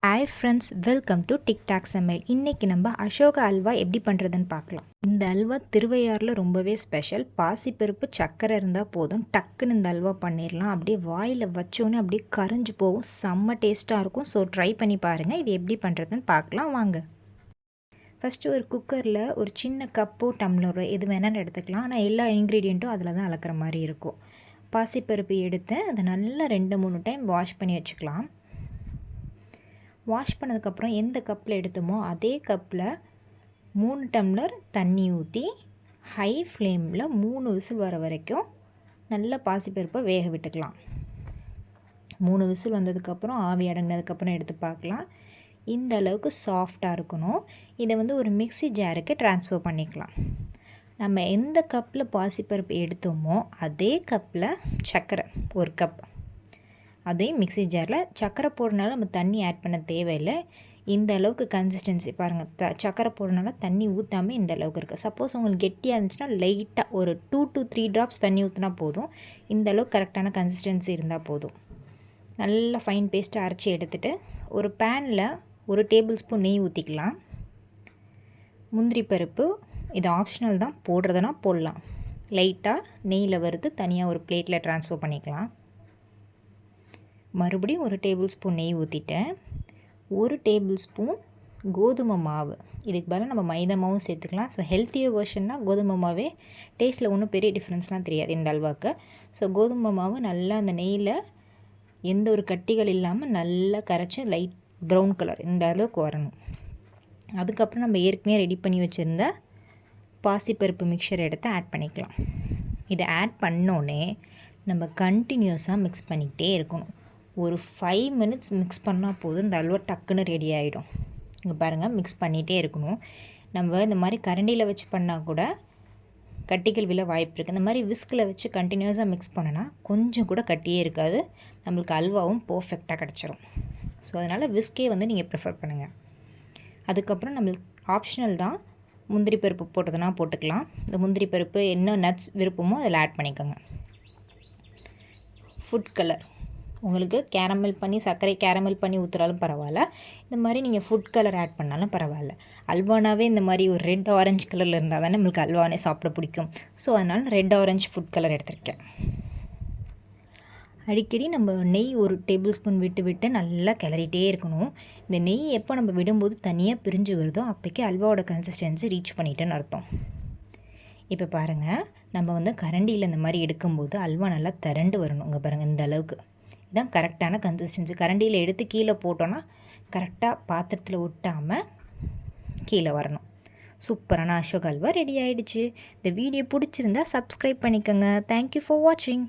Hi friends, welcome to TikTok சமையல். இன்றைக்கி நம்ம அசோகா அல்வா எப்படி பண்ணுறதுன்னு பார்க்கலாம். இந்த அல்வா திருவையாறில் ரொம்பவே ஸ்பெஷல். பாசிப்பருப்பு சர்க்கரை இருந்தால் போதும், டக்குன்னு இந்த அல்வா பண்ணிடலாம். அப்படியே வாயில் வச்சோன்னே அப்படியே கரைஞ்சி போகும். செம்ம டேஸ்ட்டாக இருக்கும். ஸோ ட்ரை பண்ணி பாருங்கள். இது எப்படி பண்ணுறதுன்னு பார்க்கலாம் வாங்க. ஃபஸ்ட்டு ஒரு குக்கரில் ஒரு சின்ன கப்போ டம்ளரோ எது வேணாலும் எடுத்துக்கலாம். ஆனால் எல்லா இன்க்ரீடியண்ட்டும் அதில் தான் அளக்கிற மாதிரி இருக்கும். பாசிப்பருப்பு எடுத்து அதை நல்லா 2-3 டைம் வாஷ் பண்ணி வச்சுக்கலாம். வாஷ் பண்ணதுக்கப்புறம் எந்த கப்பில் எடுத்தோமோ அதே கப்பில் 3 டம்ளர் தண்ணி ஊற்றி ஹை ஃப்ளேமில் 3 விசில் வர வரைக்கும் நல்லா பாசிப்பருப்பை வேக விட்டுக்கலாம். 3 விசில் வந்ததுக்கப்புறம் ஆவி அடங்கினதுக்கப்புறம் எடுத்து பார்க்கலாம். இந்த அளவுக்கு சாஃப்டாக இருக்கணும். இதை ஒரு மிக்ஸி ஜாருக்கு ட்ரான்ஸ்ஃபர் பண்ணிக்கலாம். நம்ம எந்த கப்பில் பாசிப்பருப்பு எடுத்தோமோ அதே கப்பில் சர்க்கரை 1 கப், அதையும் மிக்ஸி ஜாரில் சர்க்கரை போடுறதுனால நம்ம தண்ணி ஆட் பண்ண தேவையில்லை. இந்த அளவுக்கு கன்சிஸ்டன்சி பாருங்கள். சர்க்கரை போடுறதுனால தண்ணி ஊற்றாமல் இந்த அளவுக்கு இருக்குது. சப்போஸ் உங்களுக்கு கெட்டியாக இருந்துச்சுன்னா லைட்டாக ஒரு 2 to 3 ட்ராப்ஸ் தண்ணி ஊற்றினா போதும். இந்த அளவுக்கு கரெக்டான கன்சிஸ்டன்சி இருந்தால் போதும். நல்லா ஃபைன் பேஸ்ட்டை அரைச்சி எடுத்துகிட்டு ஒரு பேனில் 1 டேபிள் ஸ்பூன் நெய் ஊற்றிக்கலாம். முந்திரி பருப்பு இது ஆப்ஷனல் தான், போடுறதுனா போடலாம். லைட்டாக நெய்யில் வறுத்து தனியாக ஒரு பிளேட்டில் ட்ரான்ஸ்ஃபர் பண்ணிக்கலாம். மறுபடியும் 1 டேபிள் ஸ்பூன் நெய் ஊற்றிட்டேன். 1 டேபிள் ஸ்பூன் கோதுமை மாவு, இதுக்கு பதிலாக நம்ம மைதா மாவும் சேர்த்துக்கலாம். ஸோ ஹெல்த்தியர் வெர்ஷன்னா கோதுமை மாவே, டேஸ்ட்டில் ஒன்றும் பெரிய டிஃப்ரென்ஸ்லாம் தெரியாது இந்த அல்வாவுக்கு. ஸோ கோதுமை மாவு நல்லா அந்த நெய்யில் எந்த ஒரு கட்டிகள் இல்லாமல் நல்லா கரைச்சி லைட் ப்ரௌன் கலர் இந்த அளவுக்கு வரணும். அதுக்கப்புறம் நம்ம ஏற்கனவே ரெடி பண்ணி வச்சுருந்த பாசிப்பருப்பு மிக்சர் எடுத்து ஆட் பண்ணிக்கலாம். இதை ஆட் பண்ணோன்னே நம்ம கண்டினியூஸாக மிக்ஸ் பண்ணிக்கிட்டே இருக்கணும். ஒரு 5 மினிட்ஸ் மிக்ஸ் பண்ணால் போதும், இந்த அல்வா டக்குன்னு ரெடி ஆகிடும். இங்கே பாருங்கள், மிக்ஸ் பண்ணிகிட்டே இருக்கணும். நம்ம இந்த மாதிரி கரண்டியில் வச்சு பண்ணால் கூட கட்டிகள் விழ வாய்ப்பு இருக்குது. இந்த மாதிரி விஸ்கில் வச்சு கண்டினியூஸாக மிக்ஸ் பண்ணனா கொஞ்சம் கூட கட்டியே இருக்காது. நம்மளுக்கு அல்வாவும் பர்ஃபெக்டாக கிடச்சிரும். ஸோ அதனால் விஸ்கே நீங்கள் ப்ரிஃபர் பண்ணுங்கள். அதுக்கப்புறம் நம்மளுக்கு ஆப்ஷனல் தான், முந்திரி பருப்பு போட்டதுன்னா போட்டுக்கலாம். இந்த முந்திரி பருப்பு என்ன நட்ஸ் விருப்பமோ அதில் ஆட் பண்ணிக்கோங்க. ஃபுட் கலர் உங்களுக்கு கேரமல் பண்ணி சர்க்கரை கேரமல் பண்ணி ஊற்றுறாலும் பரவாயில்ல. இந்த மாதிரி நீங்கள் ஃபுட் கலர் ஆட் பண்ணாலும் பரவாயில்ல. அல்வானாவே இந்த மாதிரி ஒரு ரெட் ஆரஞ்சு கலரில் இருந்தால் தானே நம்மளுக்கு அல்வானே சாப்பிட பிடிக்கும். ஸோ அதனால் ரெட் ஆரஞ்சு ஃபுட் கலர் எடுத்திருக்கேன். அடிக்கடி நம்ம நெய் 1 டேபிள் ஸ்பூன் விட்டு விட்டு நல்லா கிளறிட்டே இருக்கணும். இந்த நெய் எப்போ நம்ம விடும்போது தனியாக பிரிஞ்சு வருதோ அப்போக்கே அல்வாவோட கன்சிஸ்டன்சி ரீச் பண்ணிட்டேன்னு அர்த்தம். இப்போ பாருங்கள், நம்ம கரண்டியில் இந்த மாதிரி எடுக்கும்போது அல்வா நல்லா திரண்டு வரணும். இங்கே பாருங்கள், இந்த அளவுக்கு இதுதான் கரெக்டான கன்சிஸ்டன்சி. கரண்டியில் எடுத்து கீழே போட்டோன்னா கரெக்டாக பாத்திரத்தில் ஒட்டாமல் கீழே வரணும். சூப்பரான அசோகா அல்வா ரெடி ஆகிடுச்சு. இந்த வீடியோ பிடிச்சிருந்தா சப்ஸ்கிரைப் பண்ணிக்கோங்க. தேங்க்யூ ஃபார் வாட்சிங்.